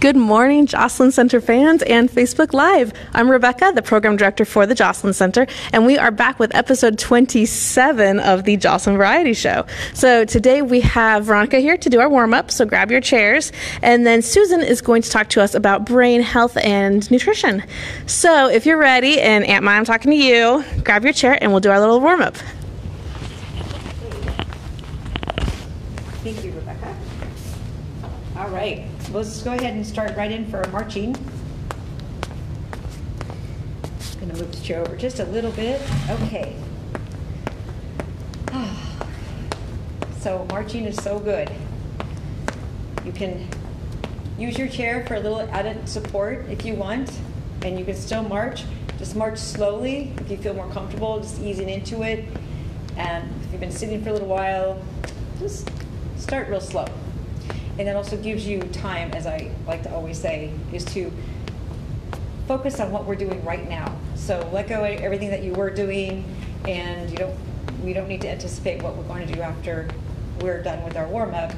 Good morning, Joslyn Center fans and Facebook Live. I'm Rebecca, the program director for the Joslyn Center, and we are back with episode 27 of the Joslyn Variety Show. So today we have Veronica here to do our warm-up, so grab your chairs, and then Susan is going to talk to us about brain health and nutrition. So if you're ready, and Aunt Maya, I'm talking to you, grab your chair and we'll do our little warm-up. Thank you, Rebecca. All right, let's go ahead and start right in for our marching. I'm going to move the chair over just a little bit. Okay. So marching is so good. You can use your chair for a little added support if you want, and you can still march. Just march slowly if you feel more comfortable, just easing into it. And if you've been sitting for a little while, just start real slow. And that also gives you time, as I like to always say, is to focus on what we're doing right now. So let go of everything that you were doing, and we don't need to anticipate what we're going to do after we're done with our warm-up.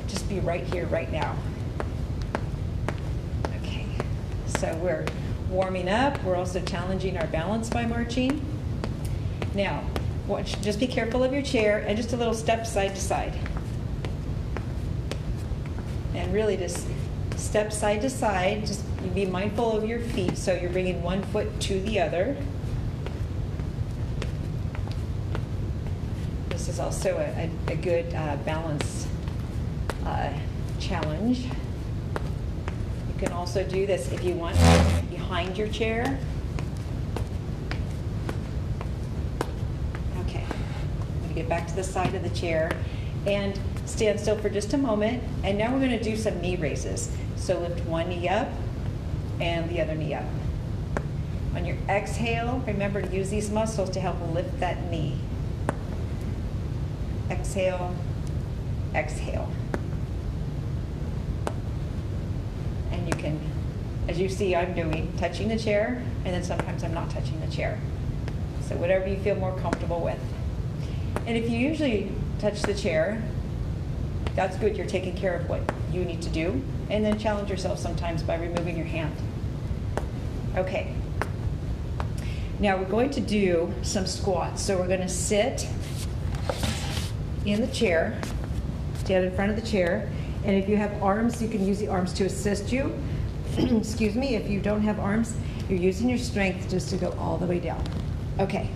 Just be right here, right now. Okay, so we're warming up. We're also challenging our balance by marching. Now, just be careful of your chair and just a little step side to side. And really just step side to side, just be mindful of your feet, so you're bringing one foot to the other. This is also a good balance challenge. You can also do this if you want behind your chair. Okay, I'm going to get back to the side of the chair and stand still for just a moment, and now we're going to do some knee raises. So lift one knee up and the other knee up. On your exhale, remember to use these muscles to help lift that knee. Exhale, exhale. And you can, as you see I'm doing, touching the chair, and then sometimes I'm not touching the chair. So whatever you feel more comfortable with. And if you usually touch the chair, that's good. You're taking care of what you need to do. And then challenge yourself sometimes by removing your hand. Okay. Now we're going to do some squats. So we're going to sit in the chair, stand in front of the chair. And if you have arms, you can use the arms to assist you. Excuse me. If you don't have arms, you're using your strength just to go all the way down. Okay.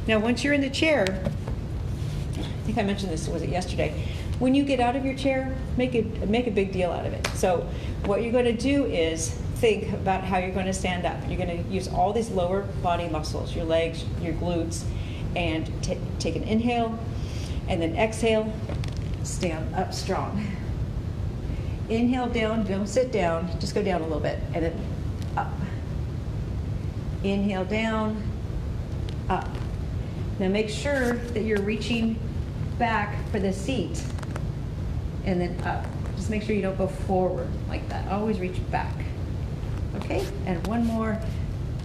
Now once you're in the chair, I think I mentioned this, was it yesterday? When you get out of your chair, make a big deal out of it. So what you're going to do is think about how you're going to stand up. You're going to use all these lower body muscles, your legs, your glutes, and take an inhale, and then exhale, stand up strong. Inhale down, don't sit down, just go down a little bit, and then up. Inhale down, up. Now make sure that you're reaching back for the seat, and then up. Just make sure you don't go forward like that. Always reach back. Okay, and one more,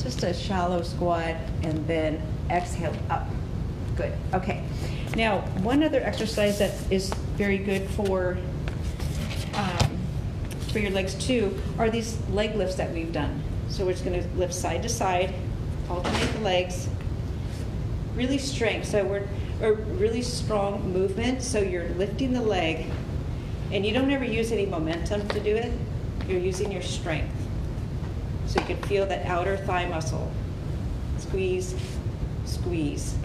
just a shallow squat, and then exhale up. Good, okay. Now, one other exercise that is very good for your legs too are these leg lifts that we've done. So we're just gonna lift side to side, alternate the legs, really strength. So we're a really strong movement, so you're lifting the leg, and you don't ever use any momentum to do it. You're using your strength. So you can feel that outer thigh muscle. Squeeze, squeeze.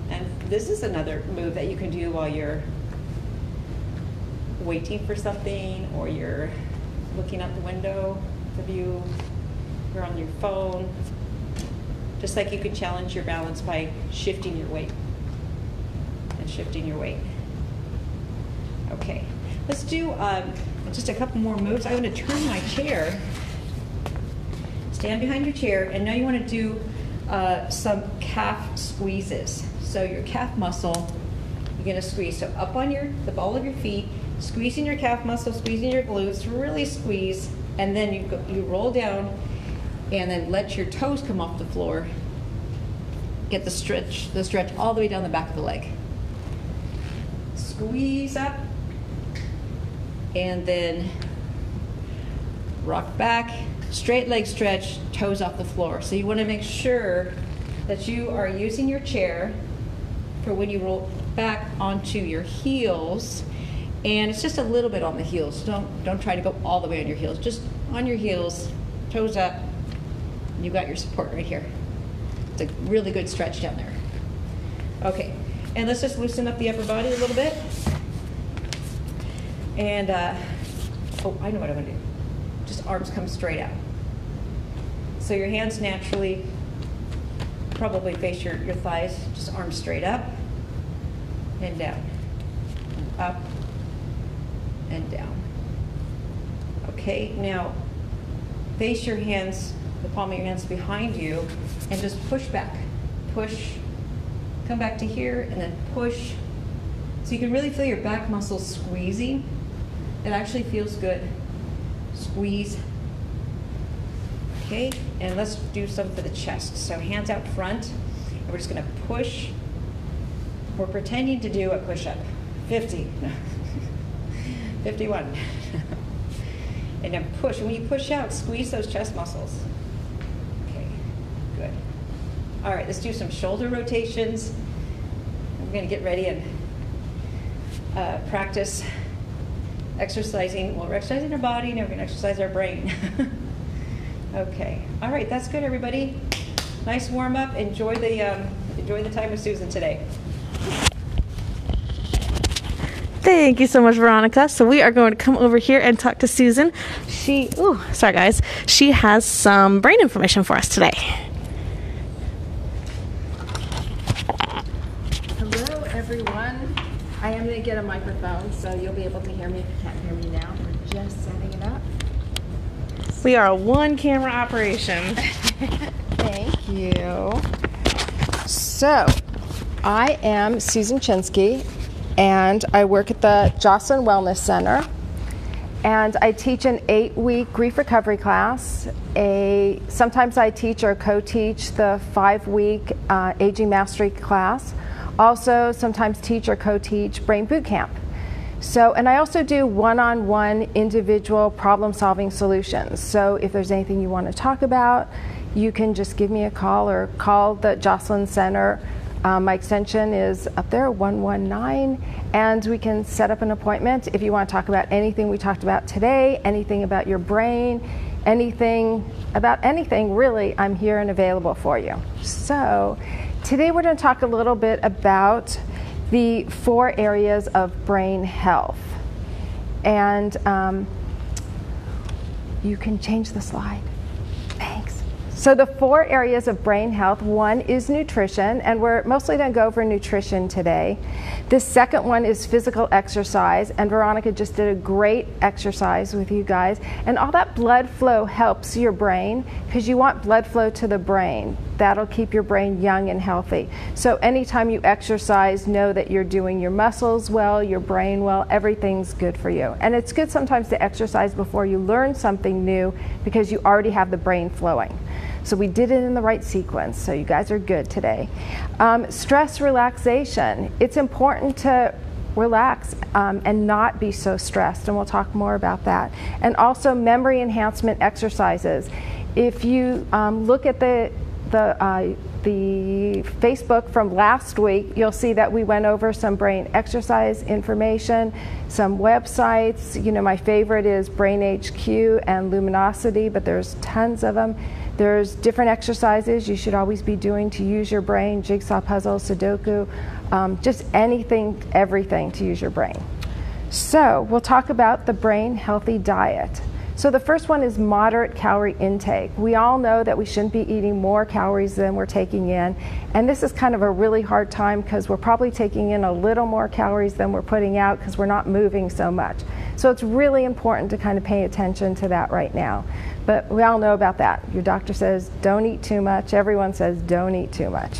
And this is another move that you can do while you're waiting for something, or you're looking out the window, the view, you're on your phone. Just like you could challenge your balance by shifting your weight and shifting your weight. Okay, let's do just a couple more moves. I'm going to turn my chair, stand behind your chair, and now you want to do some calf squeezes. So your calf muscle, you're going to squeeze. So up on the ball of your feet, squeezing your calf muscle, squeezing your glutes, really squeeze, and then you roll down, and then let your toes come off the floor. Get the stretch all the way down the back of the leg. Squeeze up, And then rock back, straight leg stretch, toes off the floor. So you want to make sure that you are using your chair for when you roll back onto your heels. And it's just a little bit on the heels. Don't try to go all the way on your heels. Just on your heels, toes up. You've got your support right here. It's a really good stretch down there. Okay, and let's just loosen up the upper body a little bit. And, oh, I know what I'm gonna do. Just arms come straight out. So your hands naturally probably face your thighs, just arms straight up and down, up and down. Okay, now face your hands, the palm of your hands behind you, and just push back. Push, come back to here, and then push. So you can really feel your back muscles squeezing. It actually feels good. Squeeze. Okay, and let's do some for the chest. So hands out front, and we're just gonna push. We're pretending to do a push-up. 50, 51. And then push, and when you push out, squeeze those chest muscles. Okay, good. All right, let's do some shoulder rotations. I'm gonna get ready and practice exercising. Well, we're exercising our body, now we're gonna exercise our brain. Okay, all right, that's good, everybody. Nice warm up. Enjoy the time with Susan today. Thank you so much, Veronica. So we are going to come over here and talk to Susan. Sorry guys. She has some brain information for us today. Hello, everyone. I am going to get a microphone, so you'll be able to hear me if you can't hear me now. We're just setting it up. We are a one-camera operation. Thank you. So, I am Susan Chinsky, and I work at the Joslyn Wellness Center. And I teach an 8-week grief recovery class. Sometimes I teach or co-teach the 5-week aging mastery class. Also, sometimes teach or co-teach brain boot camp. So, and I also do one-on-one individual problem-solving solutions. So if there's anything you want to talk about, you can just give me a call or call the Joslyn Center. My extension is up there, 119, and we can set up an appointment if you want to talk about anything we talked about today, anything about your brain, anything about anything, really. I'm here and available for you. So today we're going to talk a little bit about the 4 areas of brain health. And you can change the slide. Thanks. So the 4 areas of brain health, one is nutrition, and we're mostly going to go over nutrition today. The second one is physical exercise, and Veronica just did a great exercise with you guys. And all that blood flow helps your brain because you want blood flow to the brain. That'll keep your brain young and healthy. So anytime you exercise, know that you're doing your muscles well, your brain well, everything's good for you. And it's good sometimes to exercise before you learn something new because you already have the brain flowing. So we did it in the right sequence, so you guys are good today. Stress relaxation. It's important to relax and not be so stressed, and we'll talk more about that. And also memory enhancement exercises. If you look at the Facebook from last week, you'll see that we went over some brain exercise information, some websites. You know, my favorite is Brain HQ and Luminosity, but there's tons of them. There's different exercises you should always be doing to use your brain, jigsaw puzzles, Sudoku, just anything, everything to use your brain. So we'll talk about the brain healthy diet. So the first one is moderate calorie intake. We all know that we shouldn't be eating more calories than we're taking in. And this is kind of a really hard time because we're probably taking in a little more calories than we're putting out because we're not moving so much. So it's really important to kind of pay attention to that right now. But we all know about that. Your doctor says don't eat too much. Everyone says don't eat too much.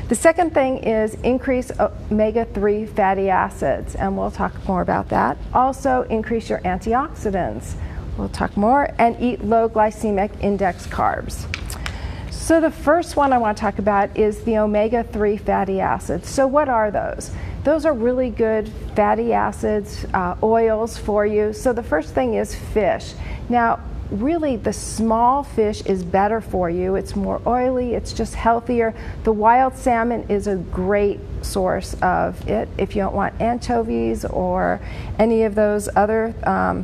The second thing is increase omega-3 fatty acids, and we'll talk more about that. Also increase your antioxidants. We'll talk more, and eat low glycemic index carbs. So the first one I want to talk about is the omega-3 fatty acids. So what are those? those are really good fatty acids, oils for you. So the first thing is fish. Now, really the small fish is better for you. It's more oily, it's just healthier. The wild salmon is a great source of it. If you don't want anchovies or any of those other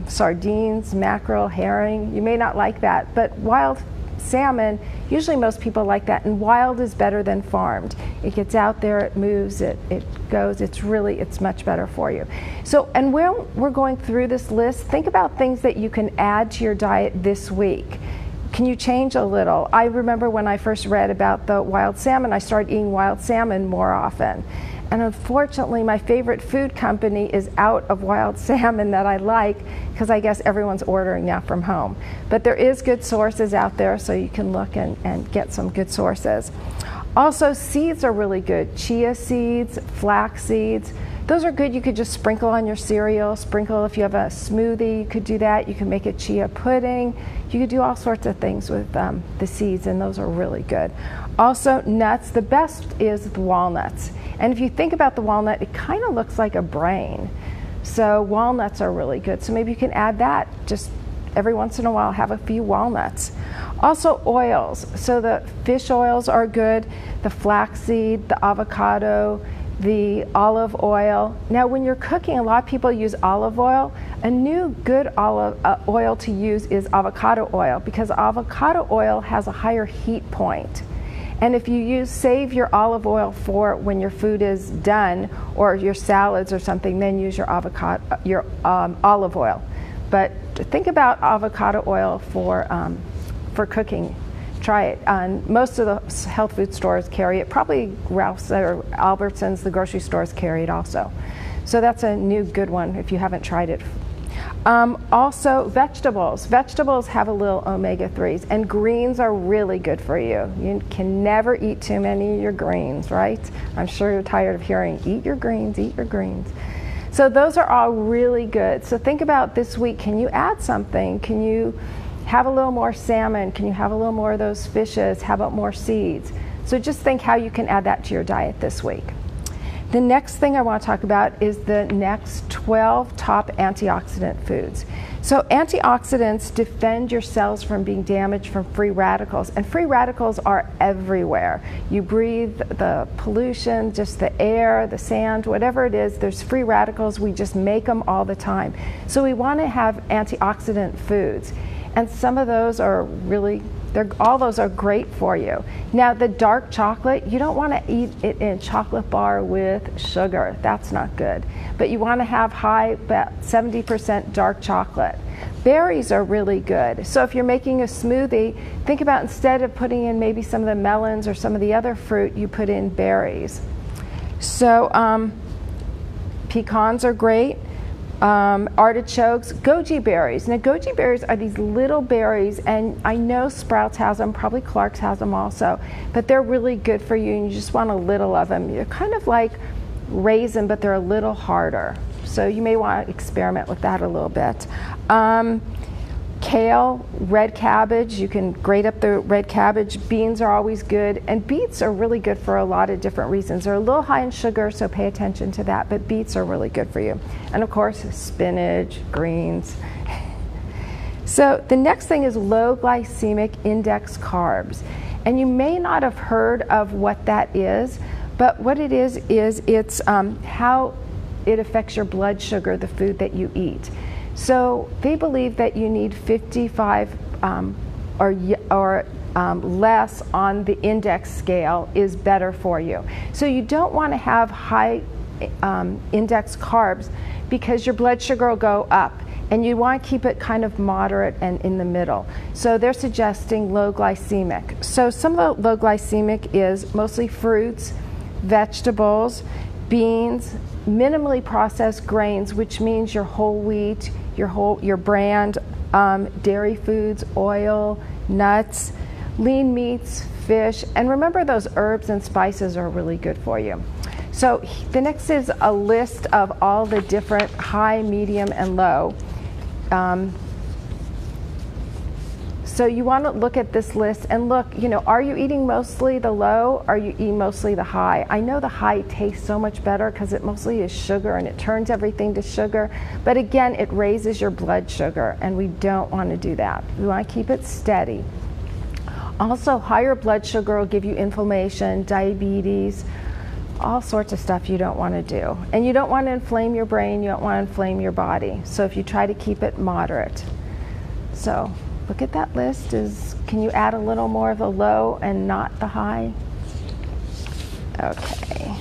sardines, mackerel, herring, you may not like that, but wild salmon, usually most people like that, and wild is better than farmed. It gets out there, it moves, it goes, it's much better for you. So, and when we're going through this list, think about things that you can add to your diet this week. Can you change a little? I remember when I first read about the wild salmon, I started eating wild salmon more often. And unfortunately, my favorite food company is out of wild salmon that I like, because I guess everyone's ordering now from home. But there is good sources out there, so you can look and get some good sources. Also, seeds are really good. Chia seeds, flax seeds. Those are good. You could just sprinkle on your cereal. Sprinkle if you have a smoothie, you could do that. You can make a chia pudding. You could do all sorts of things with the seeds, and those are really good. Also, nuts. The best is the walnuts. And if you think about the walnut, it kind of looks like a brain. So walnuts are really good. So maybe you can add that. Just every once in a while, have a few walnuts. Also, oils. So the fish oils are good. The flaxseed, the avocado, the olive oil. Now, when you're cooking, a lot of people use olive oil. A new good olive oil to use is avocado oil, because avocado oil has a higher heat point. And if you save your olive oil for when your food is done, or your salads or something, then use your olive oil. But think about avocado oil for cooking. Try it. Most of the health food stores carry it. Probably Ralph's or Albertsons, the grocery stores, carry it also. So that's a new good one if you haven't tried it. Also, vegetables. Vegetables have a little omega-3s, and greens are really good for you. You can never eat too many of your greens, right? I'm sure you're tired of hearing, eat your greens, eat your greens. So those are all really good. So think about this week, can you add something? Can you have a little more salmon? Can you have a little more of those fishes? How about more seeds? So just think how you can add that to your diet this week. The next thing I want to talk about is the next 12 top antioxidant foods. So antioxidants defend your cells from being damaged from free radicals, and free radicals are everywhere. You breathe the pollution, just the air, the sand, whatever it is, there's free radicals. We just make them all the time. So we want to have antioxidant foods, and some of those are really all those are great for you. Now, the dark chocolate, you don't want to eat it in a chocolate bar with sugar. That's not good. But you want to have high, about 70% dark chocolate. Berries are really good. So if you're making a smoothie, think about instead of putting in maybe some of the melons or some of the other fruit, you put in berries. So pecans are great. Artichokes, goji berries. Now, goji berries are these little berries, and I know Sprouts has them, probably Clark's has them also, but they're really good for you, and you just want a little of them. They're kind of like raisin, but they're a little harder. So you may want to experiment with that a little bit. Kale, red cabbage, you can grate up the red cabbage. Beans are always good, and beets are really good for a lot of different reasons. They're a little high in sugar, so pay attention to that, but beets are really good for you. And of course, spinach, greens. So the next thing is low glycemic index carbs. And you may not have heard of what that is, but what it is it's how it affects your blood sugar, the food that you eat. So they believe that you need 55 or less on the index scale is better for you. So you don't want to have high index carbs, because your blood sugar will go up, and you want to keep it kind of moderate and in the middle. So they're suggesting low glycemic. So some of the low glycemic is mostly fruits, vegetables, beans, minimally processed grains, which means your whole wheat, your brand, dairy foods, oil, nuts, lean meats, fish, and remember those herbs and spices are really good for you. So the next is a list of all the different So you want to look at this list and look, are you eating mostly the low? Are you eating mostly the high? I know the high tastes so much better because it mostly is sugar and it turns everything to sugar. But again, it raises your blood sugar, and we don't want to do that. We want to keep it steady. Also, higher blood sugar will give you inflammation, diabetes, all sorts of stuff you don't want to do. And you don't want to inflame your brain, you don't want to inflame your body. So if you try to keep it moderate. So look at that list. Can you add a little more of the low and not the high? Okay.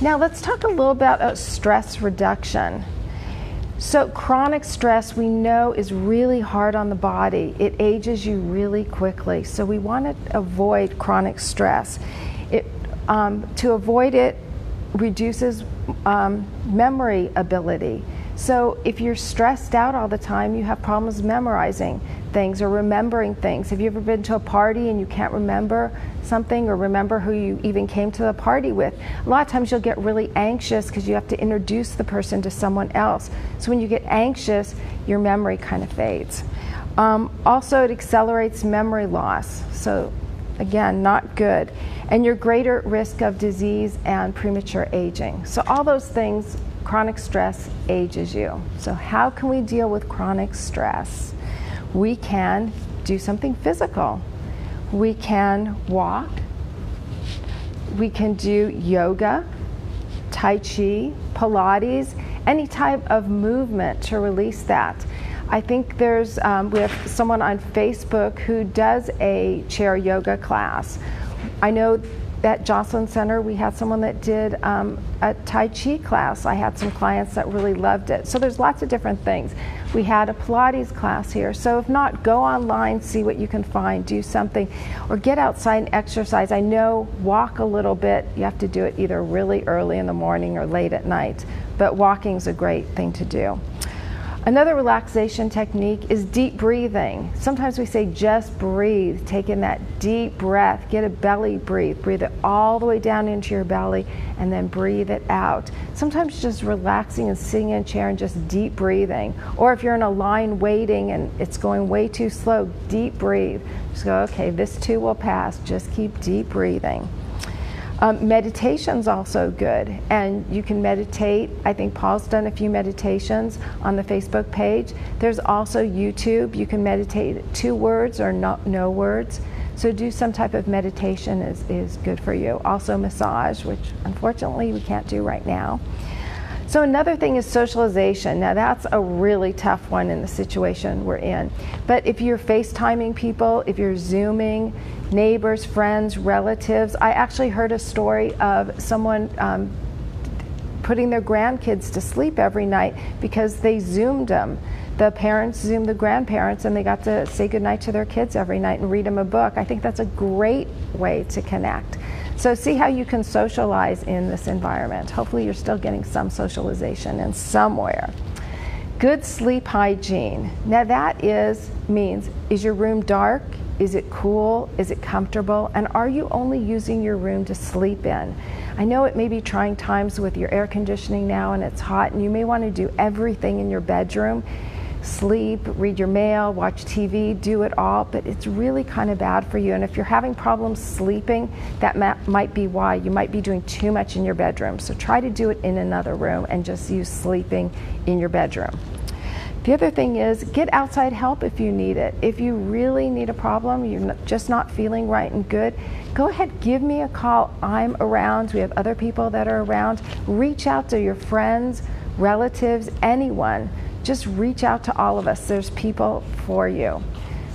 Now let's talk a little about stress reduction. So chronic stress, we know, is really hard on the body. It ages you really quickly. So we want to avoid chronic stress. To avoid it reduces memory ability. So if you're stressed out all the time, you have problems memorizing things or remembering things. Have you ever been to a party and you can't remember something or remember who you even came to the party with? A lot of times you'll get really anxious because you have to introduce the person to someone else. So when you get anxious, your memory kind of fades. Also, it accelerates memory loss. So again, not good. And you're greater at risk of disease and premature aging. So all those things, chronic stress ages you. So how can we deal with chronic stress? We can do something physical. We can walk. We can do yoga, Tai Chi, Pilates, any type of movement to release that. I think we have someone on Facebook who does a chair yoga class. I know at Joslyn Center we had someone that did a Tai Chi class. I had some clients that really loved it. So there's lots of different things. We had a Pilates class here. So if not, go online, see what you can find, do something, or get outside and exercise. I know, walk a little bit. You have to do it either really early in the morning or late at night, but walking's a great thing to do. Another relaxation technique is deep breathing. Sometimes we say just breathe, take in that deep breath, get a belly breathe, breathe it all the way down into your belly and then breathe it out. Sometimes just relaxing and sitting in a chair and just deep breathing. Or if you're in a line waiting and it's going way too slow, deep breathe. Just go, okay, this too will pass, just keep deep breathing. Meditation's also good, and you can meditate. I think Paul's done a few meditations on the Facebook page. There's also YouTube. You can meditate 2 words or no words. So do some type of meditation is good for you. Also massage, which unfortunately we can't do right now. So another thing is socialization. Now that's a really tough one in the situation we're in. But if you're FaceTiming people, if you're Zooming, neighbors, friends, relatives. I actually heard a story of someone putting their grandkids to sleep every night because they Zoomed them. The parents Zoomed the grandparents and they got to say goodnight to their kids every night and read them a book. I think that's a great way to connect. So see how you can socialize in this environment. Hopefully you're still getting some socialization in somewhere. Good sleep hygiene. Now that means, is your room dark? Is it cool? Is it comfortable? And are you only using your room to sleep in? I know it may be trying times with your air conditioning now and it's hot and you may want to do everything in your bedroom. Sleep, read your mail, watch TV, do it all, but it's really kind of bad for you. And if you're having problems sleeping, that might be why. You might be doing too much in your bedroom. So try to do it in another room and just use sleeping in your bedroom. The other thing is get outside help if you need it. If you really need a problem, you're just not feeling right and good, go ahead, give me a call. I'm around. We have other people that are around. Reach out to your friends, relatives, anyone. Just reach out to all of us. There's people for you.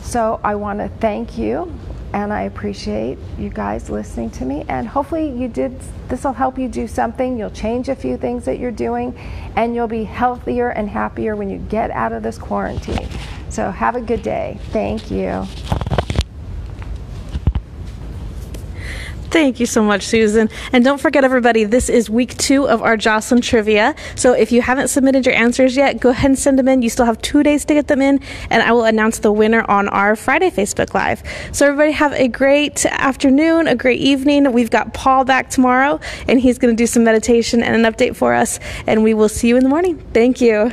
So I want to thank you, and I appreciate you guys listening to me. And hopefully this will help you do something. You'll change a few things that you're doing, and you'll be healthier and happier when you get out of this quarantine. So have a good day. Thank you. Thank you so much, Susan. And don't forget, everybody, this is week 2 of our Joslyn Trivia. So if you haven't submitted your answers yet, go ahead and send them in. You still have 2 days to get them in, and I will announce the winner on our Friday Facebook Live. So everybody have a great afternoon, a great evening. We've got Paul back tomorrow, and he's going to do some meditation and an update for us, and we will see you in the morning. Thank you.